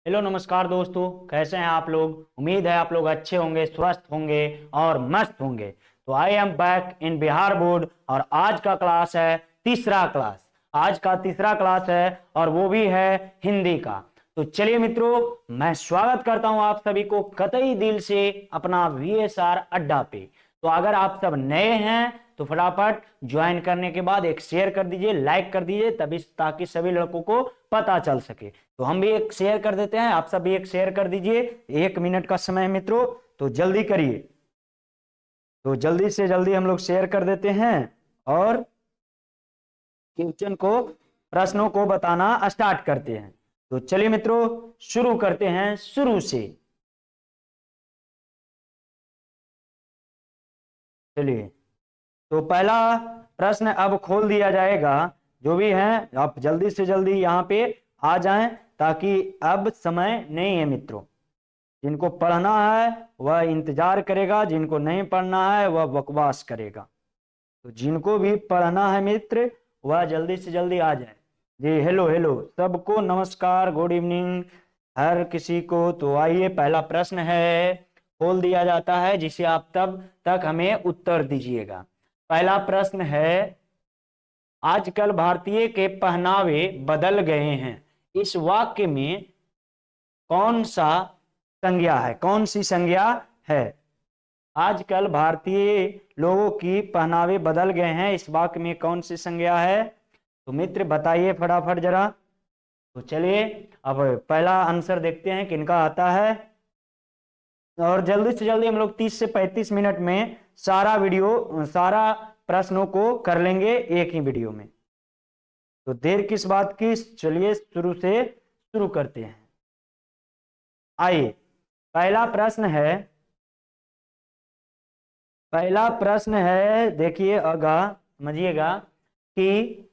Hello नमस्कार दोस्तों, कैसे हैं आप लोग। उम्मीद है आप लोग अच्छे होंगे, स्वस्थ होंगे और मस्त होंगे। तो I am back in Bihar board और आज का क्लास है तीसरा क्लास। आज का तीसरा क्लास है और वो भी है हिंदी का। तो चलिए मित्रों, मैं स्वागत करता हूं आप सभी को कतई दिल से अपना वीएसआर अड्डा पे। तो अगर आप सब नए हैं तो फटाफट ज्वाइन करने के बाद एक शेयर कर दीजिए, लाइक कर दीजिए, तभी ताकि सभी लड़कों को पता चल सके। तो हम भी एक शेयर कर देते हैं, आप सब भी एक शेयर कर दीजिए। 1 मिनट का समय है मित्रों, तो जल्दी करिए। तो जल्दी से जल्दी हम लोग शेयर कर देते हैं और क्वेश्चन को, प्रश्नों को बताना स्टार्ट करते हैं। तो चलिए मित्रों, शुरू करते हैं शुरू से। चलिए, तो पहला प्रश्न अब खोल दिया जाएगा। जो भी हैं आप जल्दी से जल्दी यहाँ पे आ जाएं, ताकि अब समय नहीं है मित्रों। जिनको पढ़ना है वह इंतजार करेगा, जिनको नहीं पढ़ना है वह बकवास करेगा। तो जिनको भी पढ़ना है मित्र वह जल्दी से जल्दी आ जाए। जी हेलो हेलो सबको नमस्कार, गुड इवनिंग हर किसी को। तो आइए, पहला प्रश्न है, खोल दिया जाता है, जिसे आप तब तक हमें उत्तर दीजिएगा। पहला प्रश्न है, आजकल भारतीय के पहनावे बदल गए हैं। इस वाक्य में कौन सा संज्ञा है, कौन सी संज्ञा है। आजकल भारतीय लोगों की पहनावे बदल गए हैं, इस वाक्य में कौन सी संज्ञा है। तो मित्र बताइए फटाफट जरा। तो चलिए अब पहला आंसर देखते हैं किनका आता है। और जल्दी से जल्दी हम लोग 30 से 35 मिनट में सारा प्रश्नों को कर लेंगे एक ही वीडियो में। तो देर किस बात की, चलिए शुरू करते हैं। आइए, पहला प्रश्न है, देखिए अगा समझिएगा कि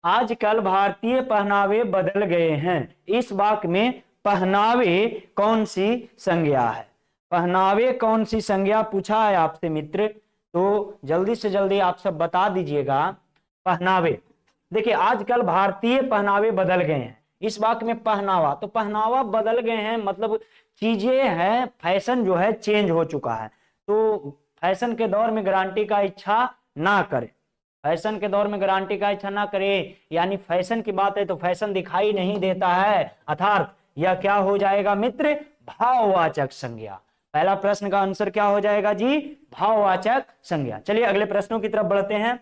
आजकल भारतीय पहनावे बदल गए हैं। इस वाक्य में पहनावे कौन सी संज्ञा है, पहनावे कौन सी संज्ञा पूछा है आपसे मित्र। तो जल्दी से जल्दी आप सब बता दीजिएगा। पहनावे, देखिए आजकल भारतीय पहनावे बदल गए हैं, इस वाक्य में पहनावा, तो पहनावा बदल गए हैं मतलब चीजें हैं, फैशन जो है चेंज हो चुका है। तो फैशन के दौर में गारंटी का इच्छा ना करे, फैशन के दौर में गारंटी का इच्छा ना करे, यानी फैशन की बात है तो फैशन दिखाई नहीं देता है, अर्थात यह क्या हो जाएगा मित्र, भाववाचक संज्ञा। पहला प्रश्न का आंसर क्या हो जाएगा जी, भाववाचक संज्ञा। चलिए अगले प्रश्नों की तरफ बढ़ते हैं।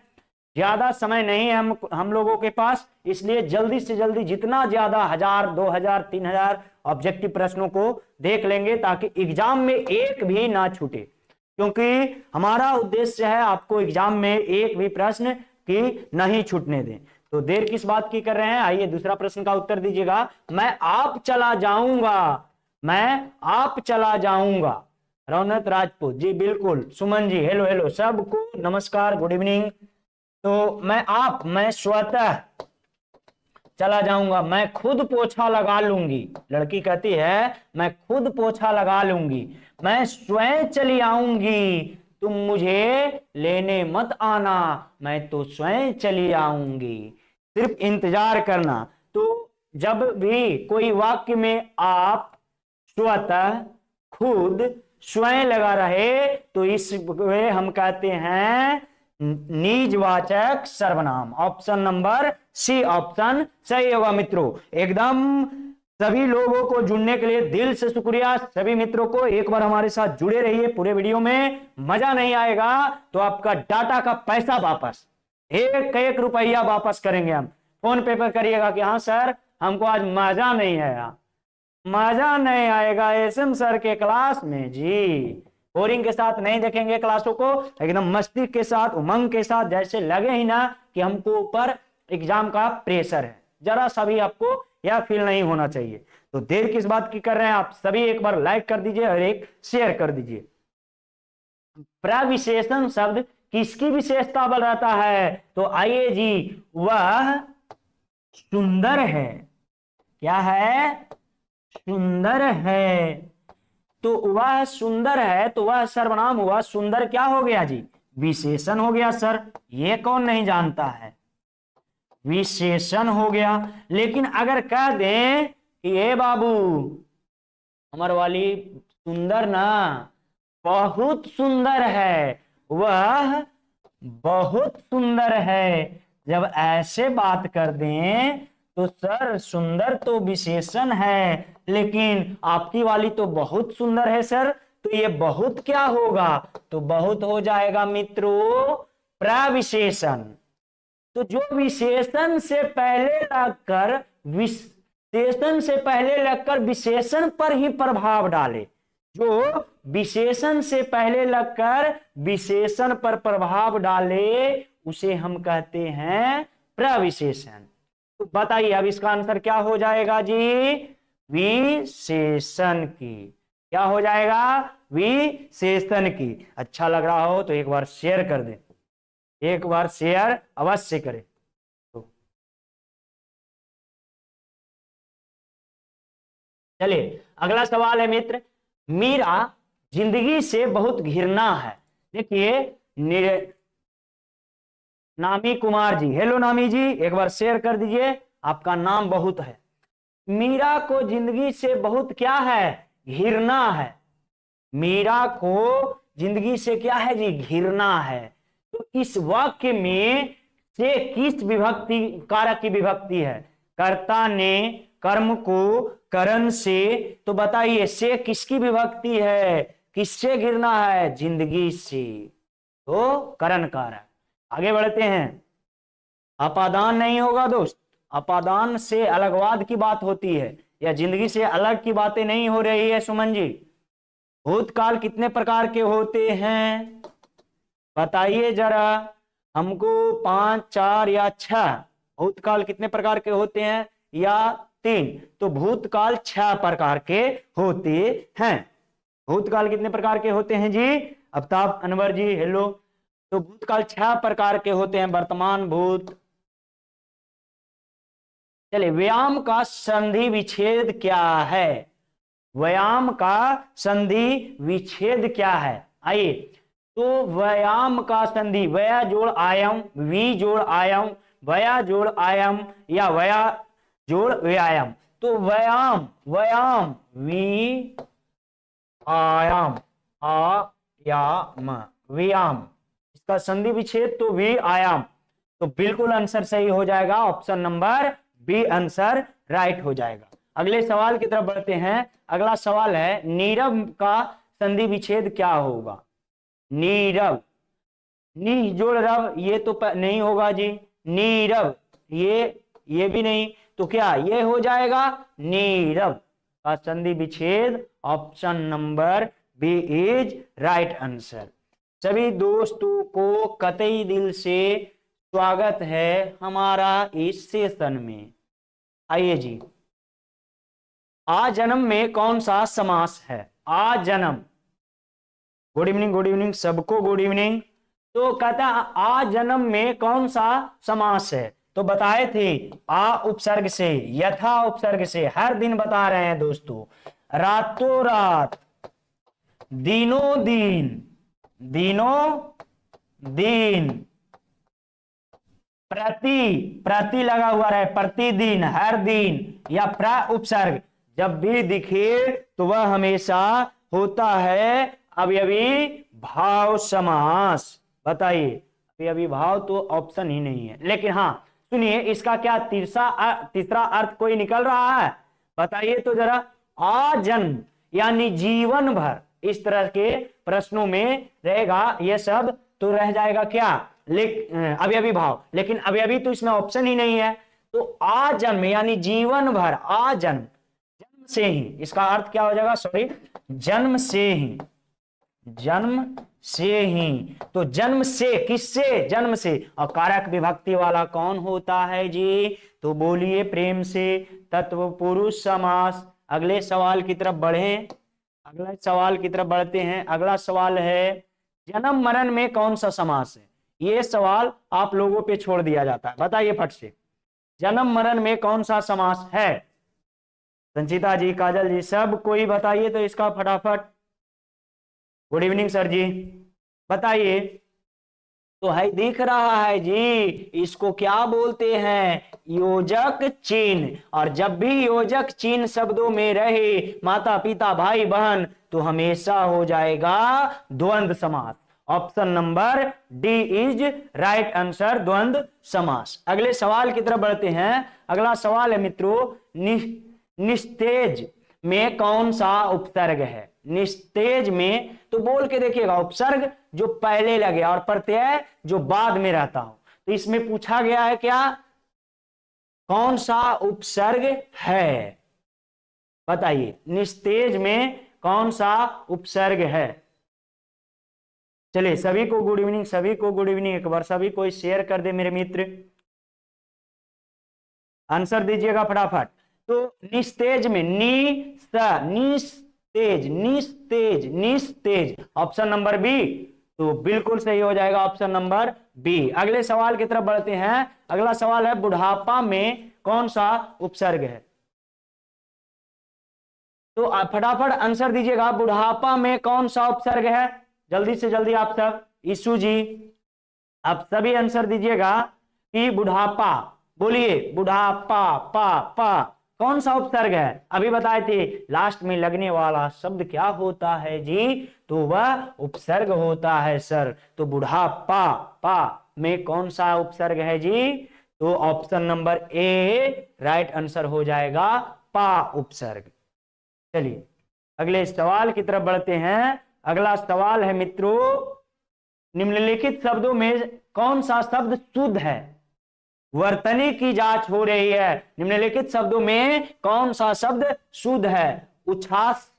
ज्यादा समय नहीं है हम लोगों के पास, इसलिए जल्दी से जल्दी जितना ज्यादा 1000, 2000, 3000 ऑब्जेक्टिव प्रश्नों को देख लेंगे, ताकि एग्जाम में एक भी ना छूटे। क्योंकि हमारा उद्देश्य है आपको एग्जाम में एक भी प्रश्न की नहीं छूटने दें। तो देर किस बात की कर रहे हैं, आइए दूसरा प्रश्न का उत्तर दीजिएगा। मैं आप चला जाऊंगा। रौनक राजपूत जी बिल्कुल, सुमन जी हेलो हेलो सबको नमस्कार, गुड इवनिंग। तो मैं स्वतः चला जाऊंगा, मैं खुद पोछा लगा लूंगी। लड़की कहती है मैं खुद पोछा लगा लूंगी, मैं स्वयं चली आऊंगी, तुम मुझे लेने मत आना, मैं तो स्वयं चली आऊंगी, सिर्फ इंतजार करना। तो जब भी कोई वाक्य में आप, स्वतः, खुद, स्वयं लगा रहे तो इसमें हम कहते हैं निजवाचक सर्वनाम। ऑप्शन नंबर सी ऑप्शन सही होगा मित्रों। एकदम सभी लोगों को जुड़ने के लिए दिल से शुक्रिया। सभी मित्रों को एक बार हमारे साथ जुड़े रहिए पूरे वीडियो में। मजा नहीं आएगा तो आपका डाटा का पैसा वापस, एक रुपया वापस करेंगे हम। फोन पे पर करिएगा कि हाँ सर हमको आज मजा नहीं आया, मजा नहीं आएगा एसएम सर के क्लास में जी। बोरिंग के साथ नहीं देखेंगे क्लासों को, एकदम मस्ती के साथ, उमंग के साथ, जैसे लगे ही ना कि हमको ऊपर एग्जाम का प्रेशर है, जरा सा भी आपको यह फील नहीं होना चाहिए। तो देर किस बात की कर रहे हैं, आप सभी एक बार लाइक कर दीजिए और एक शेयर कर दीजिए। प्रविशेषण शब्द किसकी विशेषता बताता है, तो आइए जी, वह सुंदर है। क्या है, सुंदर है। तो वह सुंदर है, तो वह सर्वनाम हुआ, सुंदर क्या हो गया जी, विशेषण हो गया। सर ये कौन नहीं जानता है, विशेषण हो गया। लेकिन अगर कह दें कि ए बाबू अमर वाली सुंदर ना, बहुत सुंदर है, वह बहुत सुंदर है। जब ऐसे बात कर दें तो सर सुंदर तो विशेषण है, लेकिन आपकी वाली तो बहुत सुंदर है सर, तो ये बहुत क्या होगा? तो बहुत हो जाएगा मित्रों प्रविशेषण। तो जो विशेषण से पहले लगकर विशेषण पर ही प्रभाव डाले, जो विशेषण से पहले लगकर विशेषण पर प्रभाव डाले, उसे हम कहते हैं प्रविशेषण। तो बताइए अब इसका आंसर क्या हो जाएगा जी? विशेषण की। क्या हो जाएगा? विशेषण की। अच्छा लग रहा हो तो एक बार शेयर कर दें, एक बार शेयर अवश्य करें। तो चलिए अगला सवाल है मित्र, मीरा जिंदगी से बहुत घिरना है। देखिए नामी कुमार जी, हेलो नामी जी, एक बार शेयर कर दीजिए, आपका नाम बहुत है। मीरा को जिंदगी से बहुत क्या है? घिरना है। मीरा को जिंदगी से क्या है जी? घिरना है। तो इस वाक्य में से किस विभक्ति कारक की विभक्ति है? कर्ता ने कर्म को करण से, तो बताइए से किसकी विभक्ति है? किससे घिरना है? जिंदगी से, तो करण कारक। आगे बढ़ते हैं। अपादान नहीं होगा दोस्त, अपादान से अलगवाद की बात होती है, या जिंदगी से अलग की बातें नहीं हो रही है सुमन जी। भूतकाल कितने प्रकार के होते हैं बताइए जरा हमको? 5, 4 या 6? भूतकाल कितने प्रकार के होते हैं? या 3? तो भूतकाल 6 प्रकार के होते हैं। भूतकाल कितने प्रकार के होते हैं जी? आफ्ताब अनवर जी हेलो। तो भूतकाल 6 प्रकार के होते हैं, वर्तमान भूत। चलिए व्यायाम का संधि विच्छेद क्या है? व्यायाम का संधि विच्छेद क्या है? आइए, तो व्यायाम का संधि व्या जोड़ आयाम, वी जोड़ आयाम, व्या जोड़ आयाम, या व्या जोड़ व्यायाम। तो व्यायाम, व्यायाम वी आयाम, आयाम व्यायाम, इसका संधि विच्छेद तो वी आयाम। तो बिल्कुल आंसर सही हो जाएगा, option number B answer right हो जाएगा। अगले सवाल की तरफ बढ़ते हैं। अगला सवाल है नीरव का संधि विच्छेद क्या होगा? नीरव, नी जोड़ रव, ये तो नहीं होगा जी। नीरव, ये भी नहीं, तो क्या ये हो जाएगा? नीरव का संधि विच्छेद option number B is right answer. सभी दोस्तों को कतई दिल से स्वागत है हमारा इस सेशन में। आइए जी, आ जन्म में कौन सा समास है? आ जन्म, गुड इवनिंग, गुड इवनिंग सबको, गुड इवनिंग। तो कहता है आ जन्म में कौन सा समास है? तो बताए थे आ उपसर्ग से, यथा उपसर्ग से, हर दिन बता रहे हैं दोस्तों। रातों रात, दिनों दिन, दिनों दिन, प्रति, प्रति लगा हुआ रहे, प्रतिदिन, हर दिन, या प्र उपसर्ग जब भी दिखे तो वह हमेशा होता है अवयवी भाव समास। बताइए, अवयवी भाव तो ऑप्शन ही नहीं है, लेकिन हाँ सुनिए इसका क्या तीसरा अर्थ कोई निकल रहा है? बताइए तो जरा। आजन्म यानी जीवन भर, इस तरह के प्रश्नों में रहेगा ये सब, तो रह जाएगा क्या? अवयवी भाव, लेकिन अवयवी तो इसमें ऑप्शन ही नहीं है। तो आजन्म यानी जीवन भर, आजन्म, जन्म से ही, इसका अर्थ क्या हो जाएगा? सॉरी, जन्म से ही, जन्म से ही। तो जन्म से, किससे? जन्म से। और कारक विभक्ति वाला कौन होता है जी? तो बोलिए प्रेम से, तत्पुरुष समास। अगले सवाल की तरफ बढ़ें, अगले सवाल की तरफ बढ़ते हैं। अगला सवाल है जन्म मरण में कौन सा समास है? ये सवाल आप लोगों पे छोड़ दिया जाता है, बताइए फट से, जन्म मरण में कौन सा समास है? संचिता जी, काजल जी, सब कोई बताइए तो इसका फटाफट। गुड इवनिंग सर जी, बताइए। तो है, दिख रहा है जी, इसको क्या बोलते हैं, योजक चिन्ह। और जब भी योजक चिन्ह शब्दों में रहे, माता पिता भाई बहन, तो हमेशा हो जाएगा द्वंद्व समास। Option number D is right answer, द्वंद्व समास। अगले सवाल की तरफ बढ़ते हैं। अगला सवाल है मित्रों, निस्तेज में कौन सा उपसर्ग है। निस्तेज में तो बोल के देखिएगा, उपसर्ग जो पहले लगे और प्रत्यय जो बाद में रहता हो। तो इसमें पूछा गया है क्या, कौन सा उपसर्ग है, बताइए। निस्तेज में कौन सा उपसर्ग है। चलिए सभी को गुड इवनिंग, सभी को गुड इवनिंग। एक बार सभी को शेयर कर दे मेरे मित्र, आंसर दीजिएगा फटाफट। तो निस्तेज में निस्तेज, निस्तेज, निस्तेज, ऑप्शन नंबर बी। तो बिल्कुल सही हो जाएगा ऑप्शन नंबर बी। अगले सवाल की तरफ बढ़ते हैं। अगला सवाल है, बुढ़ापा में कौन सा उपसर्ग है। तो फटाफट आंसर दीजिएगा, बुढ़ापा में कौन सा उपसर्ग है। जल्दी से जल्दी आप सब, ईशु जी आप सभी आंसर दीजिएगा कि बुढ़ापा, बोलिए बुढ़ापा, पा पा कौन सा उपसर्ग है। अभी बताए थे लास्ट में लगने वाला शब्द क्या होता है जी, तो वह उपसर्ग होता है सर। तो बुढ़ापा पा में कौन सा उपसर्ग है जी, तो ऑप्शन नंबर ए राइट आंसर हो जाएगा, पा उपसर्ग। चलिए अगले सवाल की तरफ बढ़ते हैं। अगला सवाल है मित्रों, निम्नलिखित शब्दों में कौन सा शब्द शुद्ध है। वर्तनी की जांच हो रही है। निम्नलिखित शब्दों में कौन सा शब्द शुद्ध है। उच्छ्वास,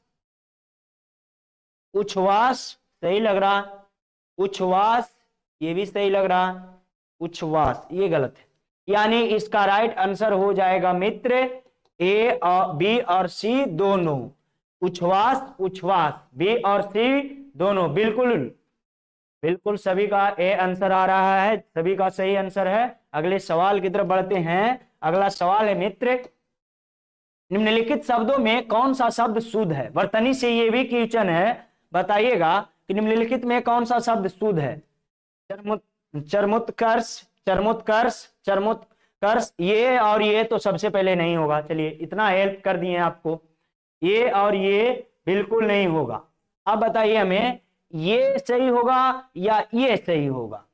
उच्छ्वास सही लग रहा, उच्छ्वास ये भी सही लग रहा, उच्छ्वास ये गलत है, यानी इसका राइट आंसर हो जाएगा मित्र ए और बी और सी दोनों। उच्छ्वास, उच्छ्वास, बी और सी दोनों बिल्कुल बिल्कुल सभी का ए आंसर आ रहा है, सभी का सही आंसर है। अगले सवाल की तरफ बढ़ते हैं। अगला सवाल है मित्र, निम्नलिखित शब्दों में कौन सा शब्द शुद्ध है। वर्तनी से ये भी क्वेश्चन है, बताइएगा कि निम्नलिखित में कौन सा शब्द शुद्ध है। चरमोत्कर्ष, चरमोत्कर्ष, चरमोत्कर्ष, ये और ये तो सबसे पहले नहीं होगा। चलिए इतना हेल्प कर दिए आपको, ये और ये बिल्कुल नहीं होगा। अब बताइए हमें, ये सही होगा या ये सही होगा।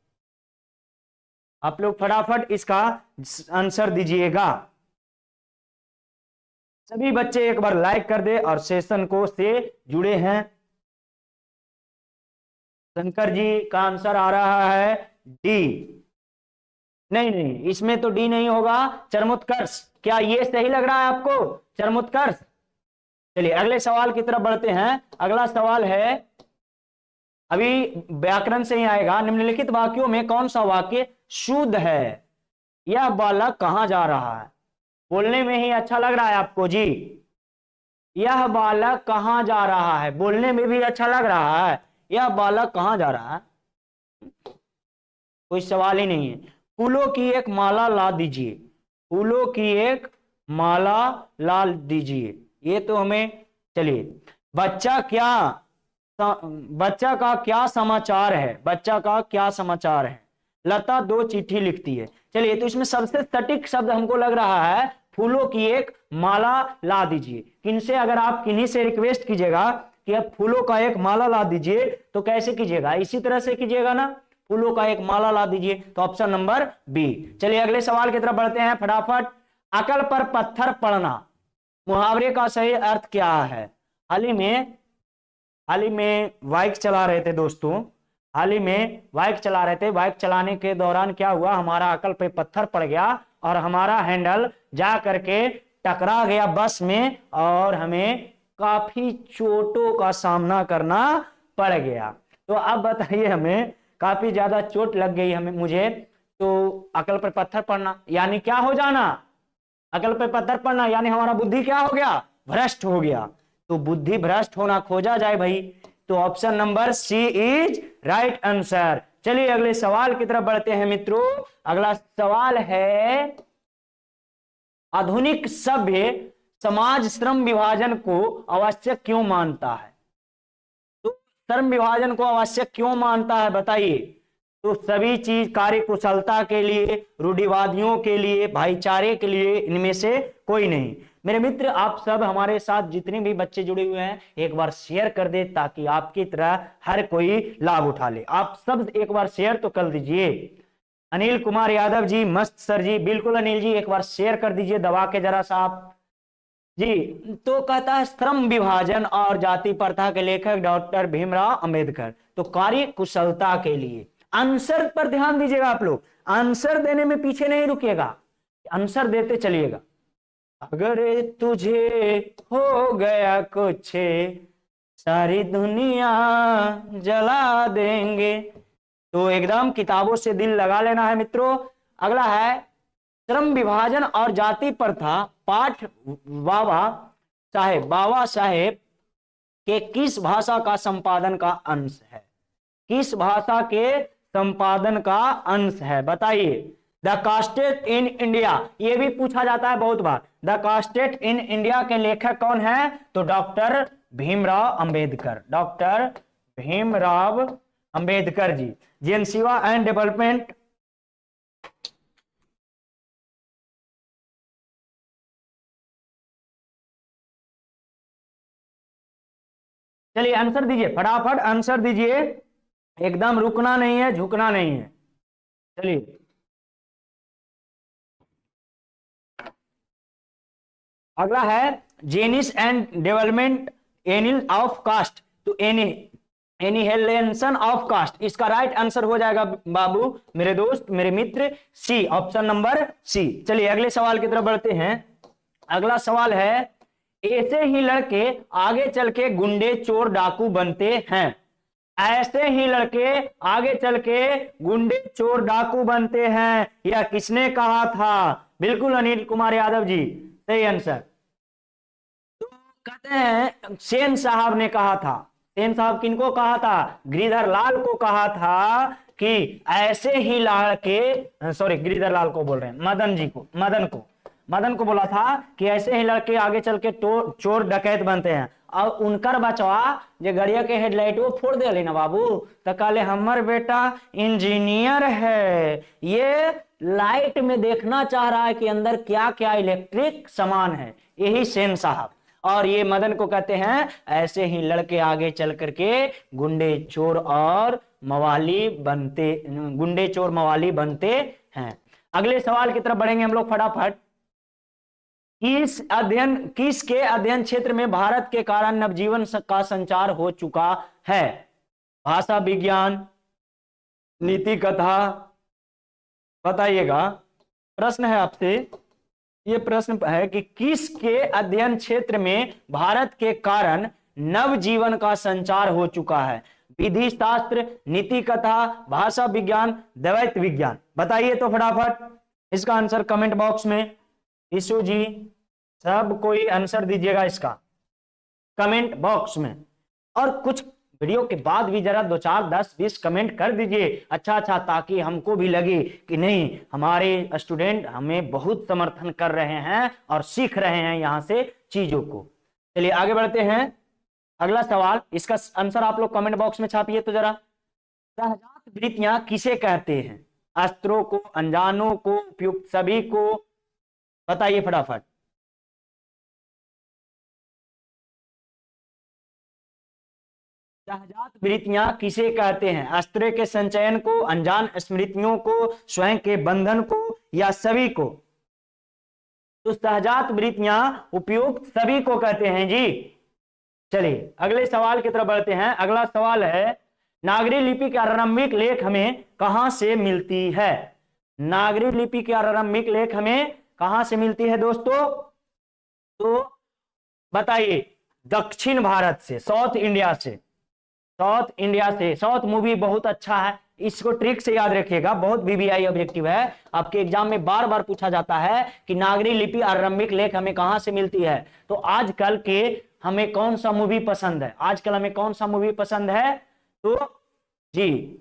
आप लोग फटाफट इसका आंसर दीजिएगा। सभी बच्चे एक बार लाइक कर दे और सेशन को से जुड़े हैं। शंकर जी का आंसर आ रहा है डी। नहीं नहीं, इसमें तो डी नहीं होगा, चरमोत्कर्ष। क्या ये सही लग रहा है आपको, चरमोत्कर्ष। चलिए अगले सवाल की तरफ बढ़ते हैं। अगला सवाल है, अभी व्याकरण से ही आएगा। निम्नलिखित वाक्यों में कौन सा वाक्य शुद्ध है। यह बालक कहां जा रहा है, बोलने में ही अच्छा लग रहा है आपको जी। यह बालक कहां जा रहा है, बोलने में भी अच्छा लग रहा है। यह बालक कहां जा रहा है, कोई सवाल ही नहीं है। फूलों की एक माला ला दीजिए, फूलों की एक माला ला दीजिए, ये तो हमें। चलिए बच्चा का क्या समाचार है, बच्चा का क्या समाचार है। लता 2 चिट्ठी लिखती है। चलिए तो इसमें सबसे सटीक शब्द हमको लग रहा है फूलों की एक माला ला दीजिए। किनसे, अगर आप किन्हीं से रिक्वेस्ट कीजिएगा कि अब फूलों का एक माला ला दीजिए, तो कैसे कीजिएगा, इसी तरह से कीजिएगा ना, फूलों का एक माला ला दीजिए। तो ऑप्शन नंबर बी। चलिए अगले सवाल की तरफ बढ़ते हैं फटाफट। अकल पर पत्थर पड़ना, मुहावरे का सही अर्थ क्या है। हाल ही में बाइक चला रहे थे दोस्तों, हाल ही में बाइक चला रहे थे। बाइक चलाने के दौरान क्या हुआ, हमारा अकल पे पत्थर पड़ गया और हमारा हैंडल जा करके टकरा गया बस में, और हमें काफी चोटों का सामना करना पड़ गया। तो अब बताइए, हमें काफी ज्यादा चोट लग गई हमें, मुझे। तो अकल पर पत्थर पड़ना यानी क्या हो जाना, अकल पर पत्थर पड़ना यानी हमारा बुद्धि क्या हो गया, भ्रष्ट हो गया। तो बुद्धि भ्रष्ट होना खोजा जाए भाई, तो option number C is right answer. चलिए अगले सवाल की तरफ बढ़ते हैं मित्रों। अगला सवाल है, आधुनिक सभ्य समाज श्रम विभाजन को आवश्यक क्यों मानता है। तो श्रम विभाजन को आवश्यक क्यों मानता है, बताइए। तो सभी चीज कार्य कुशलता के लिए, रूढ़िवादियों के लिए, भाईचारे के लिए, इनमें से कोई नहीं। मेरे मित्र, आप सब हमारे साथ जितने भी बच्चे जुड़े हुए हैं एक बार शेयर कर दे, ताकि आपकी तरह हर कोई लाभ उठा ले। आप सब एक बार शेयर तो कर दीजिए। अनिल कुमार यादव जी, मस्त सर जी, बिल्कुल अनिल जी, एक बार शेयर कर दीजिए दबा के जरा सा आप जी। तो कहता है श्रम विभाजन और जाति प्रथा के लेखक डॉक्टर भीमराव अंबेडकर। तो कार्य कुशलता के लिए आंसर पर ध्यान दीजिएगा आप लोग, आंसर देने में पीछे नहीं रुकिएगा, आंसर देते चलिएगा। अगर तुझे हो गया कुछ सारी दुनिया जला देंगे। तो एकदम किताबों से दिल लगा लेना है मित्रों। अगला है श्रम विभाजन और जाति प्रथा, पाठ बाबा साहेब के किस भाषा का संपादन का अंश है? किस भाषा के संपादन का अंश है बताइए। द कास्टेड इन इंडिया, ये भी पूछा जाता है बहुत बार। द कास्टेड इन इंडिया के लेखक कौन है? तो डॉक्टर भीमराव अंबेडकर, डॉक्टर भीमराव अंबेडकर जी। जनसेवा एंड डेवलपमेंट, चलिए आंसर दीजिए, फटाफट आंसर दीजिए, एकदम रुकना नहीं है, झुकना नहीं है। चलिए अगला है genesis and development annihilation of caste. तो एनिहेलेशन ऑफ कास्ट, इसका राइट आंसर हो जाएगा बाबू, मेरे दोस्त, मेरे मित्र, सी, ऑप्शन नंबर सी। चलिए अगले सवाल की तरफ बढ़ते हैं। अगला सवाल है ऐसे ही लड़के आगे चल के गुंडे चोर डाकू बनते हैं। ऐसे ही लड़के आगे चल के गुंडे चोर डाकू बनते हैं, यह किसने कहा था? बिल्कुल अनिल कुमार यादव जी, सही आंसर। तो कहते हैं सेन साहब ने कहा था। सेन साहब किनको कहा था? गिरिधर लाल को कहा था कि ऐसे ही लड़के, सॉरी गिरिधर लाल को बोल रहे हैं, मदन जी को, मदन को बोला था कि ऐसे ही लड़के आगे चल के चोर डकैत बनते हैं। और उनकर बचवा जो गड़िया के हेडलाइट वो फोड़ दे लेना बाबू, तो कहले हमर बेटा इंजीनियर है, ये लाइट में देखना चाह रहा है कि अंदर क्या क्या इलेक्ट्रिक सामान है, यही सेन साहब। और ये मदन को कहते हैं ऐसे ही लड़के आगे चल करके गुंडे चोर मवाली बनते हैं। अगले सवाल की तरफ बढ़ेंगे हम लोग फटाफट। किसके अध्ययन क्षेत्र में भारत के कारण नवजीवन का संचार हो चुका है? भाषा विज्ञान, नीति कथा, बताइएगा। प्रश्न है आपसे, ये प्रश्न है कि किसके अध्ययन क्षेत्र में भारत के कारण नवजीवन का संचार हो चुका है? विधि शास्त्र, नीति कथा, भाषा विज्ञान, द्वैत विज्ञान, बताइए तो फटाफट इसका आंसर कमेंट बॉक्स में। ईशु जी, सब कोई आंसर दीजिएगा इसका कमेंट बॉक्स में। और कुछ वीडियो के बाद भी जरा 2 4 10 20 कमेंट कर दीजिए, अच्छा, ताकि हमको भी लगे कि नहीं हमारे स्टूडेंट हमें बहुत समर्थन कर रहे हैं और सीख रहे हैं यहाँ से चीजों को। चलिए आगे बढ़ते हैं। अगला सवाल, इसका आंसर आप लोग कमेंट बॉक्स में छापिए तो जरा। सहजात वृत्तियां किसे कहते हैं? अस्त्रों को, अनजानों को, उपयुक्त सभी को, बताइए फटाफट। सहजात वृत्तियां किसे कहते हैं? अस्त्र के संचयन को, अनजान स्मृतियों को, स्वयं के बंधन को, या सभी को? तो सहजात वृत्तियां उपयुक्त सभी को कहते हैं जी। चलिए अगले सवाल की तरफ बढ़ते हैं। अगला सवाल है नागरी लिपि की आरंभिक लेख हमें कहां से मिलती है? नागरी लिपि की आरंभिक लेख हमें कहां से मिलती है दोस्तों? तो बताइए। दक्षिण भारत से, साउथ इंडिया से। साउथ मूवी बहुत अच्छा है, इसको ट्रिक से याद रखिएगा, बहुत वीवीआई ऑब्जेक्टिव है, आपके एग्जाम में बार बार पूछा जाता है कि नागरी लिपि आरंभिक लेख हमें कहां से मिलती है। तो आजकल के हमें कौन सा मूवी पसंद है? आजकल हमें कौन सा मूवी पसंद है? तो जी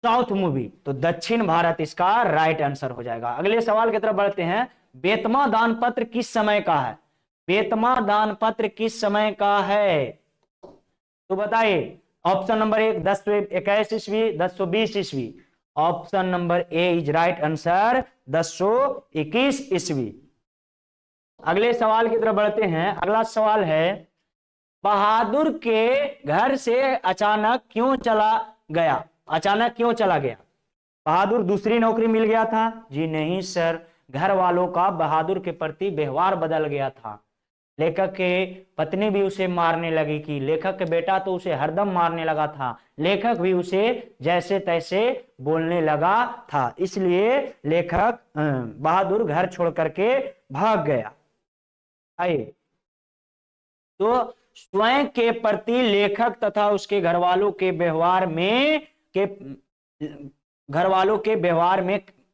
साउथ मूवी, तो दक्षिण भारत इसका राइट आंसर हो जाएगा। अगले सवाल की तरफ बढ़ते हैं। बेतमा दान पत्र किस समय का है? बेतमा दान पत्र किस समय का है? तो बताइए। ऑप्शन नंबर 1 1021 ईस्वी, 1020 ईस्वी, option number A is right answer 1021 ईस्वी। अगले सवाल की तरफ बढ़ते हैं। अगला सवाल है, बहादुर के घर से अचानक क्यों चला गया? अचानक क्यों चला गया? बहादुर दूसरी नौकरी मिल गया था? जी नहीं सर, घर वालों का बहादुर के प्रति व्यवहार बदल गया था। लेखक के पत्नी भी उसे मारने लगी कि लेखक के बेटा तो उसे हरदम मारने लगा था, लेखक भी उसे जैसे तैसे बोलने लगा था, इसलिए लेखक बहादुर घर छोड़ करके भाग गया। आइए, तो स्वयं के प्रति लेखक तथा उसके घर वालों के व्यवहार में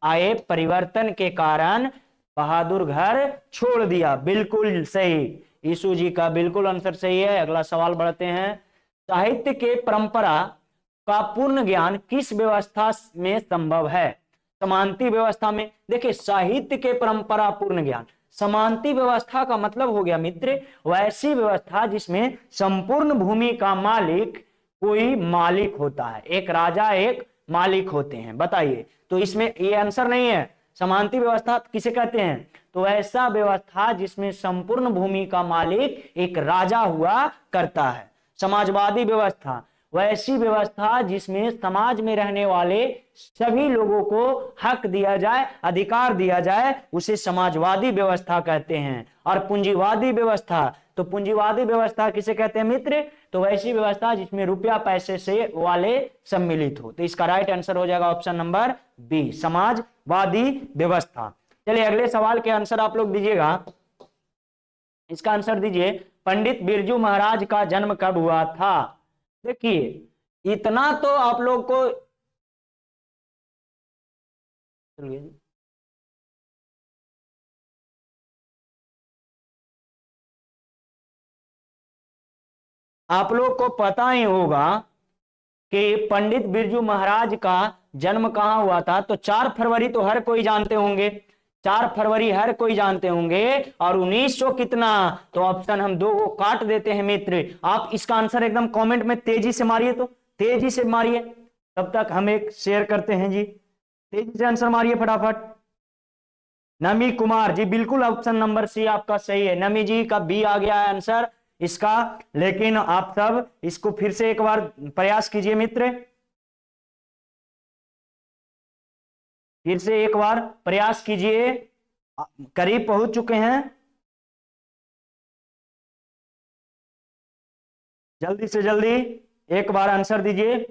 आए परिवर्तन के कारण बहादुर घर छोड़ दिया। बिल्कुल सही, यीशु जी का बिल्कुल आंसर सही है। अगला सवाल बढ़ते हैं। साहित्य के परंपरा का पूर्ण ज्ञान किस व्यवस्था में संभव है? समांति व्यवस्था में। देखिए, साहित्य के परंपरा पूर्ण ज्ञान, समांति व्यवस्था का मतलब हो गया मित्र वैसी व्यवस्था जिसमें संपूर्ण भूमि का मालिक कोई मालिक होता है, एक राजा एक मालिक होते हैं। बताइए, तो इसमें ये आंसर नहीं है। समांति व्यवस्था किसे कहते हैं? तो ऐसा व्यवस्था जिसमें संपूर्ण भूमि का मालिक एक राजा हुआ करता है। समाजवादी व्यवस्था, वैसी व्यवस्था जिसमें समाज में रहने वाले सभी लोगों को हक दिया जाए, अधिकार दिया जाए, उसे समाजवादी व्यवस्था कहते हैं। और पूंजीवादी व्यवस्था, तो पूंजीवादी व्यवस्था किसे कहते हैं मित्र? तो वैसी व्यवस्था जिसमें रुपया पैसे से वाले सम्मिलित हो। तो इसका राइट आंसर हो जाएगा ऑप्शन नंबर बी, समाजवादी व्यवस्था। चलिए, अगले सवाल के आंसर आप लोग दीजिएगा। इसका आंसर दीजिए, पंडित बिरजू महाराज का जन्म कब हुआ था? देखिए, इतना तो आप लोग को पता ही होगा कि पंडित बिरजू महाराज का जन्म कहां हुआ था। तो 4 फरवरी तो हर कोई जानते होंगे, 4 फरवरी हर कोई जानते होंगे। और 1900 कितना? तो ऑप्शन हम 2 को काट देते हैं मित्र। आप इसका आंसर एकदम कमेंट में तेजी से मारिए, तो तेजी से मारिए, तब तक हम एक शेयर करते हैं जी। तेजी से आंसर मारिए फटाफट। नमी कुमार जी, बिल्कुल ऑप्शन नंबर सी आपका सही है। नमी जी का बी आ गया है आंसर इसका। लेकिन आप सब इसको फिर से एक बार प्रयास कीजिए मित्र, फिर से एक बार प्रयास कीजिए, करीब पहुंच चुके हैं। जल्दी से जल्दी एक बार आंसर दीजिए।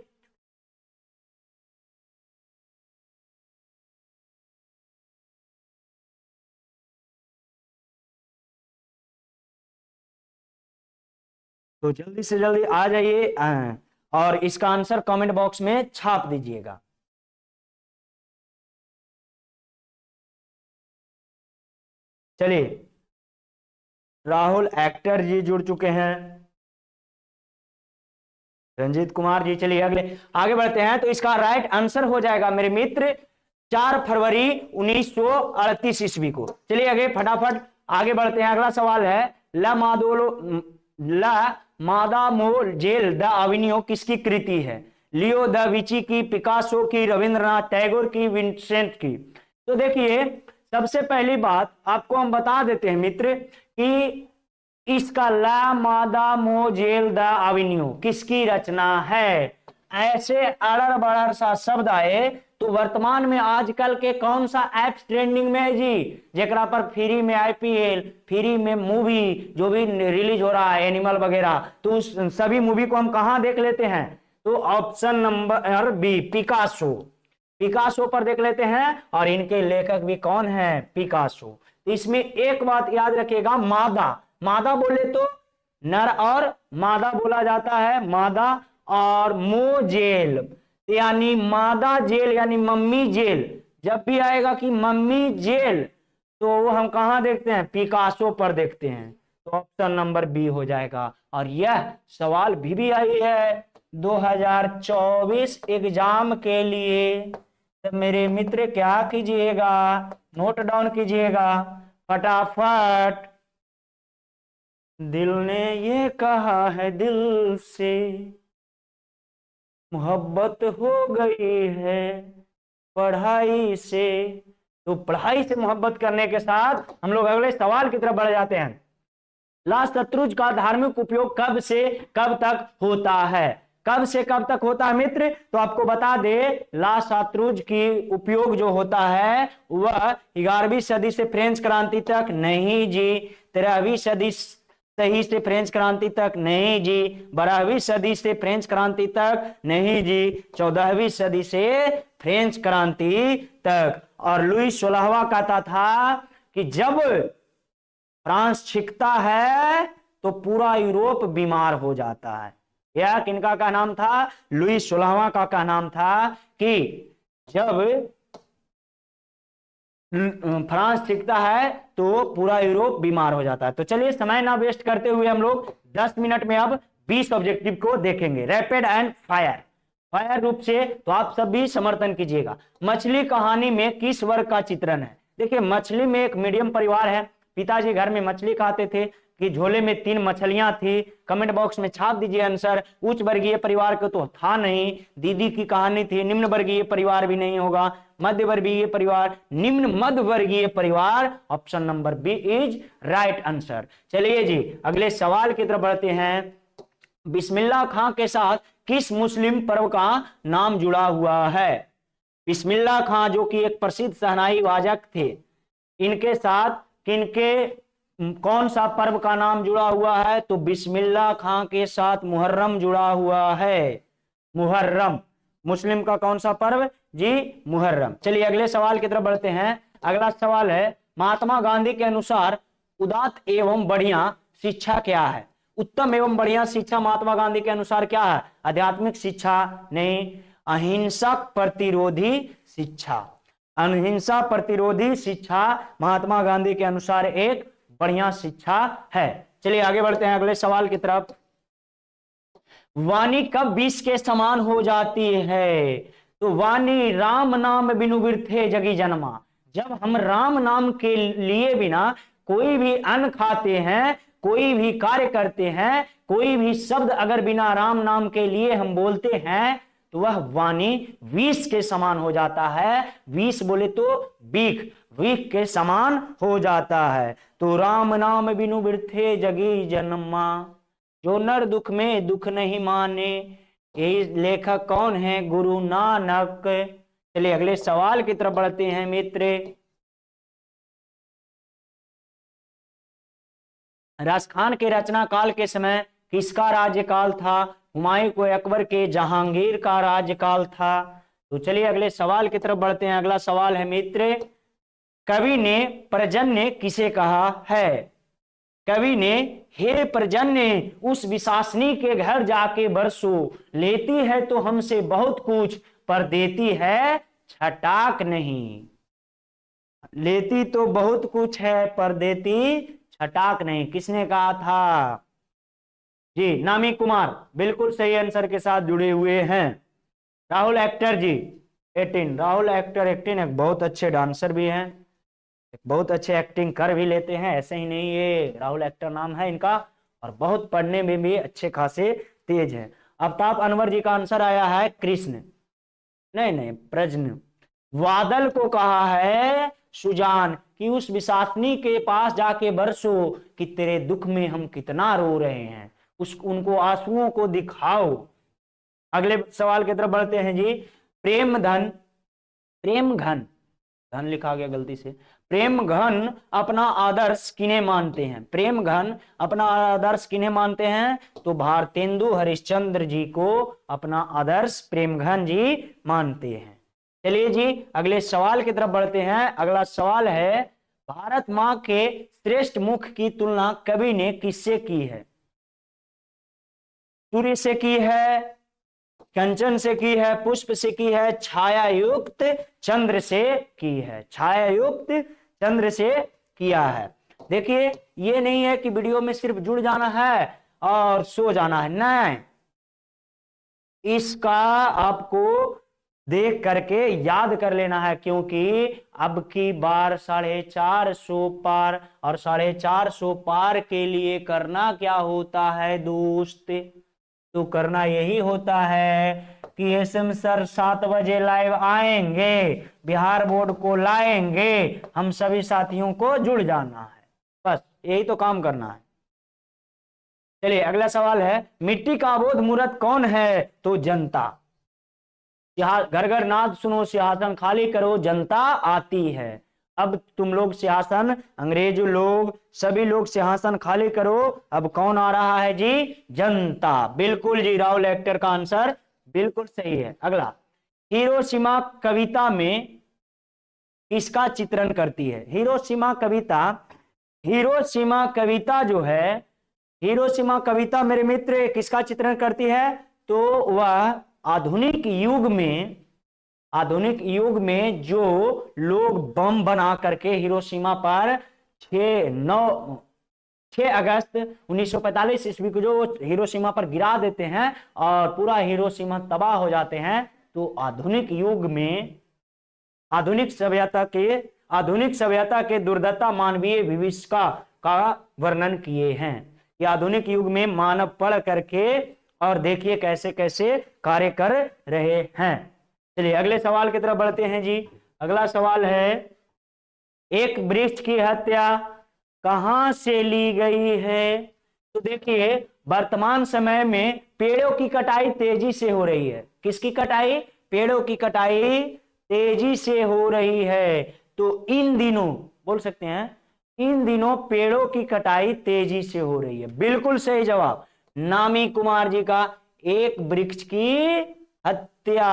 तो जल्दी से जल्दी आ जाइए और इसका आंसर कमेंट बॉक्स में छाप दीजिएगा। चलिए, राहुल एक्टर जी जुड़ चुके हैं, रंजीत कुमार जी। चलिए आगे बढ़ते हैं। तो इसका राइट आंसर हो जाएगा मेरे मित्र 4 फरवरी 1938 ईस्वी को। चलिए आगे फटाफट आगे बढ़ते हैं। अगला सवाल है, ला मादामोजेल द अविनियो किसकी कृति है? लियो द विची की, पिकासो की, रविंद्रनाथ टैगोर की, विंसेंट की? तो देखिए, सबसे पहली बात आपको हम बता देते हैं मित्र कि इसका ला मादामोजेल द अविनियो किसकी रचना है। ऐसे अड़र बड़र सा शब्द आए तो वर्तमान में आजकल के कौन सा ऐप्स ट्रेंडिंग में है जी, जेकरा पर फ्री में आईपीएल, फ्री में मूवी जो भी रिलीज हो रहा है एनिमल वगैरह, तो उस सभी मूवी को हम कहां देख लेते हैं? तो option number B, Picasso, Picasso पर देख लेते हैं। और इनके लेखक भी कौन है? पिकासो। तो इसमें एक बात याद रखिएगा, मादा, मादा बोले तो नर और मादा बोला जाता है, मादा। और मोजेल यानी मादा जेल यानी मम्मी जेल, जब भी आएगा कि मम्मी जेल तो वो हम कहां देखते हैं? पिकासो पर देखते हैं। तो ऑप्शन नंबर बी हो जाएगा। और यह सवाल भी आई है 2024 एग्जाम के लिए। तो मेरे मित्र क्या कीजिएगा, नोट डाउन कीजिएगा फटाफट। दिल ने ये कहा है दिल से मोहब्बत हो गई है, पढ़ाई से। तो पढ़ाई से मोहब्बत करने के साथ हम लोग अगले सवाल की तरफ बढ़ जाते हैं। ला शत्रुज का धार्मिक उपयोग कब से कब तक होता है? कब से कब तक होता है मित्र? तो आपको बता दे, ला शत्रुज की उपयोग जो होता है वह 11वीं सदी से फ्रेंच क्रांति तक नहीं जी, 13वीं सदी सही से फ्रेंच क्रांति तक नहीं जी, 12वीं सदी से फ्रेंच क्रांति तक नहीं जी, 14वीं सदी से फ्रेंच क्रांति तक। और लुई 16वां कहता था कि जब फ्रांस छिकता है तो पूरा यूरोप बीमार हो जाता है। यह किनका का नाम था? लुई 16वां का नाम था कि जब फ्रांस छिकता है तो पूरा यूरोप बीमार हो जाता है। तो चलिए समय ना वेस्ट करते हुए हम लोग 10 मिनट में अब 20 ऑब्जेक्टिव को देखेंगे। रैपिड एंड फायर, फायर रूप से तो आप सब भी समर्थन कीजिएगा। मछली कहानी में किस वर्ग का चित्रण है? देखिए, मछली में एक मीडियम परिवार है। पिताजी घर में मछली खाते थे कि झोले में 3 मछलियां थी। कमेंट बॉक्स में छाप दीजिए आंसर। उच्च वर्गीय परिवार को तो था नहीं। दीदी की कहानी थी। निम्न वर्गीय परिवार भी नहीं होगा। मध्य वर्गीय परिवार, निम्न मध्य वर्गीय परिवार, option number B is right answer. चलिए जी अगले सवाल की तरफ बढ़ते हैं। बिस्मिल्लाह खां के साथ किस मुस्लिम पर्व का नाम जुड़ा हुआ है? बिस्मिल्लाह खां जो कि एक प्रसिद्ध शहनाई वादक थे, इनके साथ किनके कौन सा पर्व का नाम जुड़ा हुआ है? तो बिस्मिल्लाह खां के साथ मुहर्रम जुड़ा हुआ है। मुहर्रम मुस्लिम का कौन सा पर्व जी? मुहर्रम। चलिए अगले सवाल की तरफ बढ़ते हैं। अगला सवाल है, महात्मा गांधी के अनुसार उदात्त एवं बढ़िया शिक्षा क्या है? उत्तम एवं बढ़िया शिक्षा महात्मा गांधी के अनुसार क्या है? आध्यात्मिक शिक्षा नहीं, अहिंसक प्रतिरोधी शिक्षा। अहिंसा प्रतिरोधी शिक्षा महात्मा गांधी के अनुसार एक बढ़िया शिक्षा है। चलिए आगे बढ़ते हैं अगले सवाल की तरफ। वाणी कब विष के समान हो जाती है? तो वाणी राम नाम बिनु बिरथे जगी जन्मा। जब हम राम नाम के लिए बिना कोई भी अन्न खाते हैं, कोई भी कार्य करते हैं, कोई भी शब्द अगर बिना राम नाम के लिए हम बोलते हैं तो वह वाणी विष के समान हो जाता है। विष बोले तो बीख, विष के समान हो जाता है। तो राम नाम बिनु बिरथे जगी जन्मा, जो नर दुख में दुख नहीं माने। यही लेखक कौन है? गुरु नानक। चलिए अगले सवाल की तरफ बढ़ते हैं मित्र। राजस्थान के रचना काल के समय किसका राज्यकाल था? हुमायूं को अकबर के जहांगीर का राज्यकाल था। तो चलिए अगले सवाल की तरफ बढ़ते हैं। अगला सवाल है मित्र, कवि ने पर्जन्य किसे कहा है? कवि ने हे पर्जन्य उस विशासनी के घर जाके बरसो, लेती है तो हमसे बहुत कुछ पर देती है छटाक नहीं। लेती तो बहुत कुछ है पर देती छटाक नहीं, किसने कहा था जी? नामी कुमार बिल्कुल सही आंसर के साथ जुड़े हुए हैं। राहुल एक्टर जी 18, राहुल एक्टर 18 एक बहुत अच्छे डांसर भी हैं, बहुत अच्छे एक्टिंग कर भी लेते हैं। ऐसे ही नहीं, ये राहुल एक्टर नाम है इनका, और बहुत पढ़ने में भी अच्छे खासे तेज है। आफ्ताब अनवर जी का आंसर आया है कृष्ण, नहीं प्रज्ञ। वादल को कहा है सुजान कि उस विशासनी के पास जाके बरसो कि तेरे दुख में हम कितना रो रहे हैं, उनको आंसुओं को दिखाओ। अगले सवाल की तरफ बढ़ते हैं जी। प्रेम घन, धन लिखा गया गलती से। प्रेम घन अपना आदर्श किन्हें मानते हैं? प्रेम घन अपना आदर्श किन्हें मानते हैं? तो भारतेंदु हरिश्चंद्र जी को अपना आदर्श प्रेम घन जी मानते हैं। चलिए जी अगले सवाल की तरफ बढ़ते हैं। अगला सवाल है, भारत मां के श्रेष्ठ मुख की तुलना कवि ने किससे की है? सूर्य से की है, कंचन से की है, पुष्प से की है, छाया युक्त चंद्र से की है। छाया युक्त चंद्र से किया है। देखिए ये नहीं है कि वीडियो में सिर्फ जुड़ जाना है और सो जाना है, नहीं, इसका आपको देख करके याद कर लेना है, क्योंकि अब की बार 450 पार, और 450 पार के लिए करना क्या होता है दोस्त? तो करना यही होता है कि एसएम सर 7 बजे लाइव आएंगे, बिहार बोर्ड को लाएंगे, हम सभी साथियों को जुड़ जाना है, बस यही तो काम करना है। चलिए अगला सवाल है, मिट्टी का अबोध मूर्त कौन है? तो जनता। घर घर नाद सुनो, सिंहासन खाली करो, जनता आती है। अब तुम लोग सिंहासन, अंग्रेज लोग, सभी लोग सिंहासन खाली करो। अब कौन आ रहा है जी? जनता। बिल्कुल जी, राहुल एक्टर का आंसर बिल्कुल सही है। अगला, हिरोशिमा कविता में किसका चित्रण करती है? हिरोशिमा कविता, हिरोशिमा कविता जो है, हिरोशिमा कविता मेरे मित्र किसका चित्रण करती है? तो वह आधुनिक युग में जो लोग बम बना करके हिरोशिमा पर 6 अगस्त 1945 ईस्वी को जो हिरोशिमा पर गिरा देते हैं और पूरा हिरोशिमा तबाह हो जाते हैं, तो आधुनिक युग में आधुनिक सभ्यता के दुर्दशा मानवीय विभीषिका का वर्णन किए हैं। कि आधुनिक युग में मानव पढ़ करके और देखिए कैसे कैसे कार्य कर रहे हैं। चलिए अगले सवाल की तरफ बढ़ते हैं जी। अगला सवाल है, एक वृक्ष की हत्या कहां से ली गई है? तो देखिए वर्तमान समय में पेड़ों की कटाई तेजी से हो रही है। किसकी कटाई? पेड़ों की कटाई तेजी से हो रही है। तो इन दिनों, बोल सकते हैं इन दिनों पेड़ों की कटाई तेजी से हो रही है। बिल्कुल सही जवाब, नामी कुमार जी का। एक वृक्ष की हत्या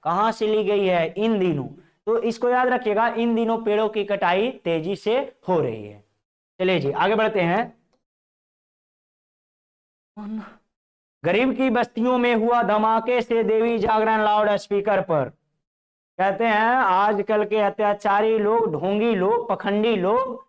कहां से ली गई है? इन दिनों। तो इसको याद रखिएगा, इन दिनों पेड़ों की कटाई तेजी से हो रही है। चलिए जी आगे बढ़ते हैं। गरीब की बस्तियों में हुआ धमाके से देवी जागरण लाउड स्पीकर पर। कहते हैं आजकल के अत्याचारी लोग, ढोंगी लोग, पखंडी लोग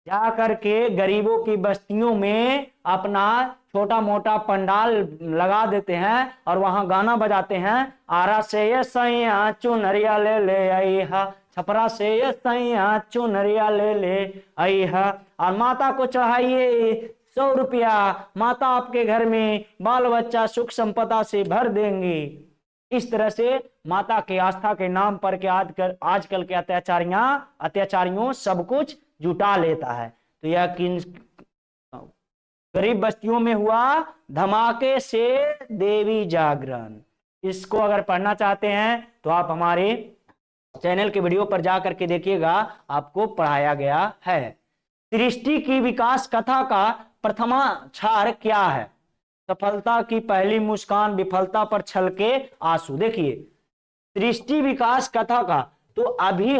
जा करके गरीबों की बस्तियों में अपना छोटा मोटा पंडाल लगा देते हैं और वहां गाना बजाते हैं, आरा से ये सैया चुनरिया ले ले आई हा, छपरा से ये सैया चुनरिया ले ले आई हा, और माता को चढ़ाइए 100 रुपया, माता आपके घर में बाल बच्चा सुख संपदा से भर देंगी। इस तरह से माता के आस्था के नाम पर के आजकल के अत्याचारियों सब कुछ जुटा लेता है। तो यह किन गरीब बस्तियों में हुआ धमाके से देवी जागरण। इसको अगर पढ़ना चाहते हैं तो आप हमारे चैनल के वीडियो पर जा करके देखिएगा, आपको पढ़ाया गया है। सृष्टि की विकास कथा का प्रथमाक्षर क्या है? सफलता की पहली मुस्कान, विफलता पर छलके आंसू। देखिए सृष्टि विकास कथा का, तो अभी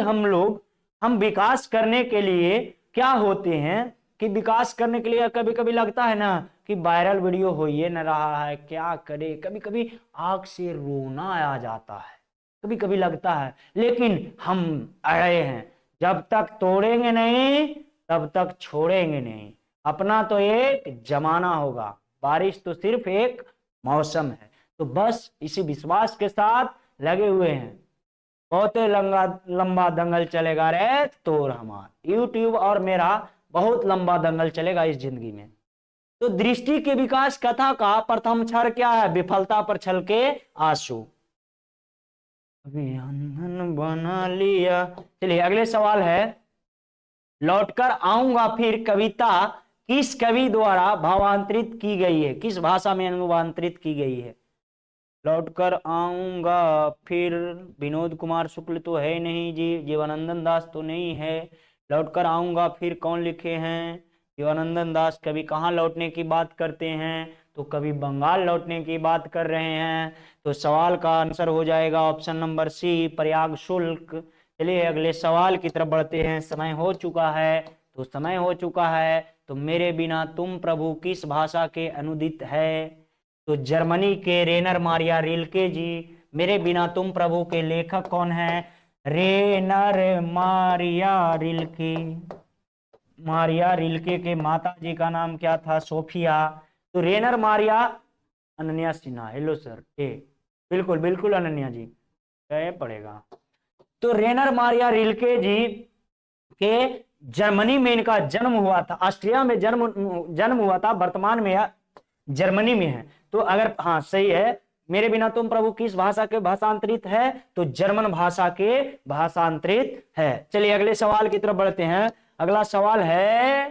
हम विकास करने के लिए क्या होते हैं कि विकास करने के लिए कभी कभी लगता है ना कि वायरल वीडियो हो ही न रहा है, क्या करे, कभी कभी आंख से रोना आ जाता है, कभी कभी लगता है, लेकिन हम अड़े हैं, जब तक तोड़ेंगे नहीं तब तक छोड़ेंगे नहीं। अपना तो एक जमाना होगा, बारिश तो सिर्फ एक मौसम है। तो बस इसी विश्वास के साथ लगे हुए हैं। बहुत लंबा दंगल चलेगा रे तोर हमार, यूट्यूब और मेरा बहुत लंबा दंगल चलेगा इस जिंदगी में। तो दृष्टि के विकास कथा का प्रथम अक्षर क्या है? विफलता पर छलके आंसू। अभिनंदन बना लिया। चलिए अगले सवाल है, लौटकर आऊंगा फिर कविता किस कवि द्वारा भावांतरित की गई है? किस भाषा में अनुवांतरित की गई है? लौटकर आऊंगा फिर विनोद कुमार शुक्ल तो है नहीं जी, जीवानंदन दास तो नहीं है। लौटकर आऊंगा फिर कौन लिखे हैं? जीवानंदन दास। कभी कहाँ लौटने की बात करते हैं? तो कभी बंगाल लौटने की बात कर रहे हैं। तो सवाल का आंसर हो जाएगा ऑप्शन नंबर सी, प्रयाग शुल्क। चलिए अगले सवाल की तरफ बढ़ते हैं। समय हो चुका है। तो मेरे बिना तुम प्रभु किस भाषा के अनुदित है? तो जर्मनी के रेनर मारिया रिल्के जी। मेरे बिना तुम प्रभु के लेखक कौन है? रेनर मारिया रिल्के। मारिया रिल्के के माता जी का नाम क्या था? सोफिया। तो रेनर मारिया, अनन्या सिन्हा। हेलो सर, बिल्कुल बिल्कुल अनन्या जी, क्या पड़ेगा। तो रेनर मारिया रिल्के जी के जर्मनी में इनका जन्म हुआ था, ऑस्ट्रिया में जन्म हुआ था। वर्तमान में जर्मनी में है। तो अगर हाँ सही है, मेरे बिना तुम प्रभु किस भाषा के भाषांतरित है, तो जर्मन भाषा के भाषांतरित है। चलिए अगले सवाल की तरफ बढ़ते हैं। अगला सवाल है,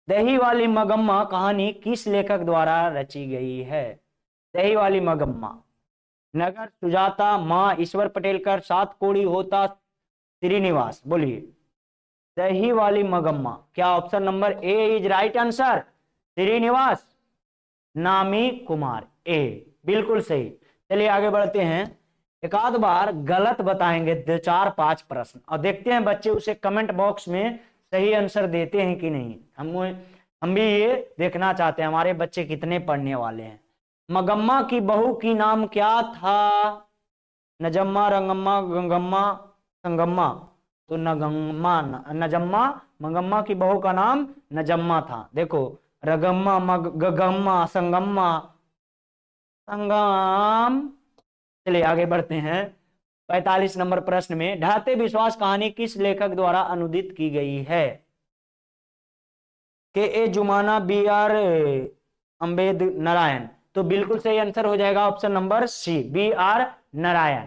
दही वाली मगम्मा कहानी किस लेखक द्वारा रची गई है? दही वाली मगम्मा, नगर सुजाता, माँ ईश्वर पटेलकर, सात कोड़ी होता श्रीनिवास। बोलिए दही वाली मगम्मा, क्या option number A is right answer? Srinivas Nami Kumar, ए बिल्कुल सही। चलिए आगे बढ़ते हैं। एक आध बार गलत बताएंगे 2-4-5 प्रश्न और देखते हैं बच्चे उसे कमेंट बॉक्स में सही आंसर देते हैं कि नहीं। हम भी ये देखना चाहते हैं हमारे बच्चे कितने पढ़ने वाले हैं। मगम्मा की बहू की नाम क्या था? नजम्मा, रंगम्मा, गंगम्मा, संगम्मा। तो नगम्मा, नजम्मा, मगम्मा की बहू का नाम नजम्मा था। देखो रगम्मा, गगम्मा, संगम्मा, संगम। चलिए आगे बढ़ते हैं। 45 नंबर प्रश्न में, ढाते विश्वास कहानी किस लेखक द्वारा अनुदित की गई है? K A Jumana, B R अम्बेद नारायण। तो बिल्कुल सही आंसर हो जाएगा option number C, B R Narayan.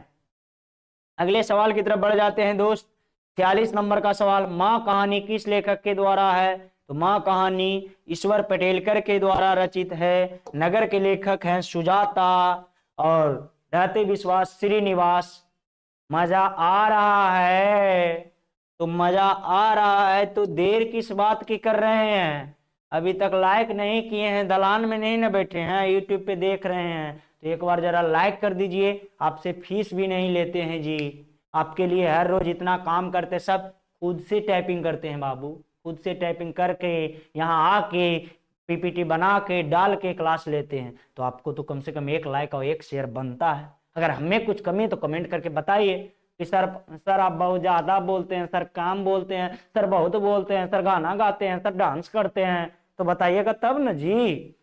अगले सवाल की तरफ बढ़ जाते हैं दोस्त। 46 नंबर का सवाल, माँ कहानी किस लेखक के द्वारा है? तो माँ कहानी ईश्वर पटेलकर के द्वारा रचित है। नगर के लेखक हैं सुजाता और ढाते विश्वास श्रीनिवास। मजा आ रहा है? तो मजा आ रहा है तो देर किस बात की कर रहे हैं? अभी तक लाइक नहीं किए हैं, दलान में नहीं ना बैठे हैं, यूट्यूब पे देख रहे हैं, तो एक बार जरा लाइक कर दीजिए। आपसे फीस भी नहीं लेते हैं जी, आपके लिए हर रोज इतना काम करते, सब खुद से टाइपिंग करते हैं बाबू, खुद से टाइपिंग करके यहाँ आके पीपीटी बना के डाल के क्लास लेते हैं। तो आपको तो कम से कम 1 लाइक और 1 शेयर बनता है। अगर हमें कुछ कमी है तो कमेंट करके बताइए कि सर आप बहुत ज्यादा बोलते हैं, सर काम बोलते हैं, सर बहुत बोलते हैं, सर गाना गाते हैं, सर डांस करते हैं, तो बताइएगा तब न जी।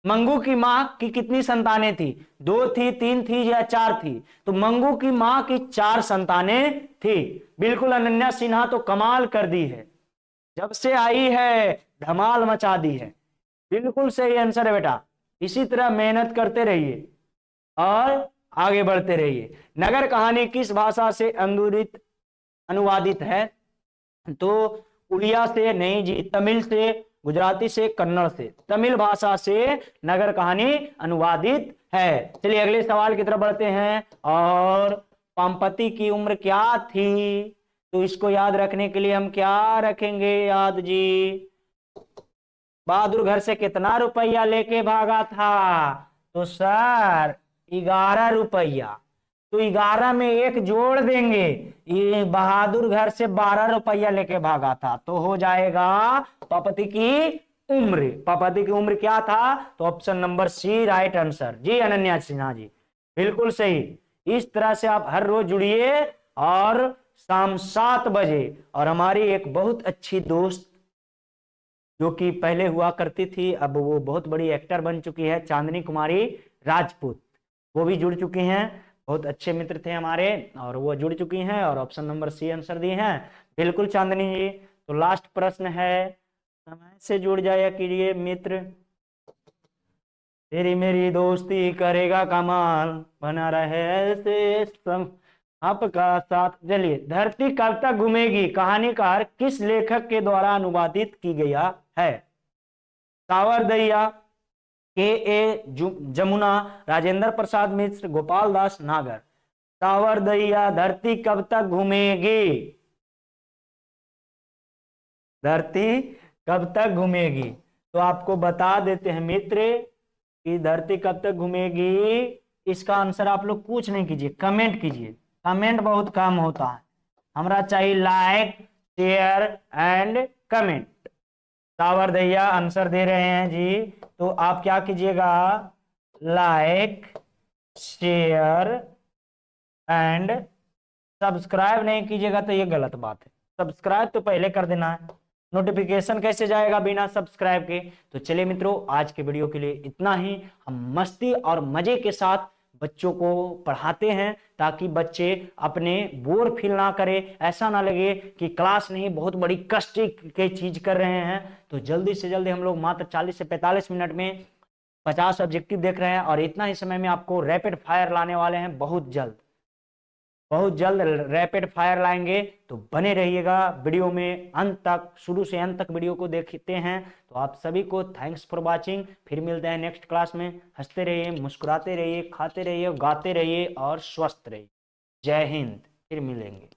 मंगू की माँ की कितनी संतानें थी? 2 थी, 3 थी या 4 थी? तो मंगू की माँ की 4 संतानें थी। बिल्कुल अनन्या सिन्हा तो कमाल कर दी है, जब से आई है धमाल मचा दी है। बिल्कुल सही आंसर है बेटा, इसी तरह मेहनत करते रहिए और आगे बढ़ते रहिए। नगर कहानी किस भाषा से अनुवादित है? तो उड़िया से नहीं जी, तमिल से, गुजराती से, कन्नड़ से। तमिल भाषा से नगर कहानी अनुवादित है। चलिए अगले सवाल की तरफ बढ़ते हैं। और पामपति की उम्र क्या थी? तो इसको याद रखने के लिए हम क्या रखेंगे याद जी? बहादुर घर से कितना रुपया लेके भागा था? तो सर 11 रुपया। तो 11 में 1 जोड़ देंगे, ये बहादुर घर से 12 रुपया लेके भागा था, तो हो जाएगा पापति की उम्र। पापति की उम्र क्या था? तो option number C right answer ji, Ananya Sinha ji बिल्कुल सही। इस तरह से आप हर रोज जुड़िए और शाम 7 बजे। और हमारी एक बहुत अच्छी दोस्त जो कि पहले हुआ करती थी, अब वो बहुत बड़ी एक्टर बन चुकी है, चांदनी कुमारी राजपूत, वो भी जुड़ चुकी हैं। बहुत अच्छे मित्र थे हमारे और वो जुड़ चुकी हैं और ऑप्शन नंबर सी आंसर दी हैं। बिल्कुल चांदनी जी। तो लास्ट प्रश्न है, समय से जुड़ जाया कीजिए मित्र, तेरी मेरी दोस्ती करेगा कमाल, बना रहे ऐसे आपका साथ। चलिए, धरती कब तक घूमेगी कहानीकार किस लेखक के द्वारा अनुवादित की गया है? सावरदइया, के ए जमुना, राजेंद्र प्रसाद मिश्र, गोपाल दास नागर। सावरदइया, धरती कब तक घूमेगी? धरती कब तक घूमेगी? तो आपको बता देते हैं मित्र कि धरती कब तक घूमेगी, इसका आंसर आप लोग कुछ नहीं कीजिए, कमेंट कीजिए। कमेंट बहुत कम होता है, हमारा चाहिए लाइक, शेयर एंड कमेंट। सावरदइया आंसर दे रहे हैं जी, तो आप क्या कीजिएगा, लाइक, शेयर एंड सब्सक्राइब नहीं कीजिएगा तो ये गलत बात है। सब्सक्राइब तो पहले कर देना है, नोटिफिकेशन कैसे जाएगा बिना सब्सक्राइब के? तो चलिए मित्रों, आज के वीडियो के लिए इतना ही। हम मस्ती और मजे के साथ बच्चों को पढ़ाते हैं ताकि बच्चे अपने बोर फील ना करें, ऐसा ना लगे कि क्लास नहीं बहुत बड़ी कष्ट के चीज कर रहे हैं। तो जल्दी से जल्दी हम लोग मात्र 40 से 45 मिनट में 50 ऑब्जेक्टिव देख रहे हैं और इतना ही समय में आपको रैपिड फायर लाने वाले हैं बहुत जल्द, बहुत जल्द रैपिड फायर लाएंगे। तो बने रहिएगा वीडियो में अंत तक, शुरू से अंत तक वीडियो को देखते हैं। तो आप सभी को थैंक्स फॉर वाचिंग। फिर मिलते हैं नेक्स्ट क्लास में। हंसते रहिए, मुस्कुराते रहिए, खाते रहिए, गाते रहिए और स्वस्थ रहिए। जय हिंद। फिर मिलेंगे।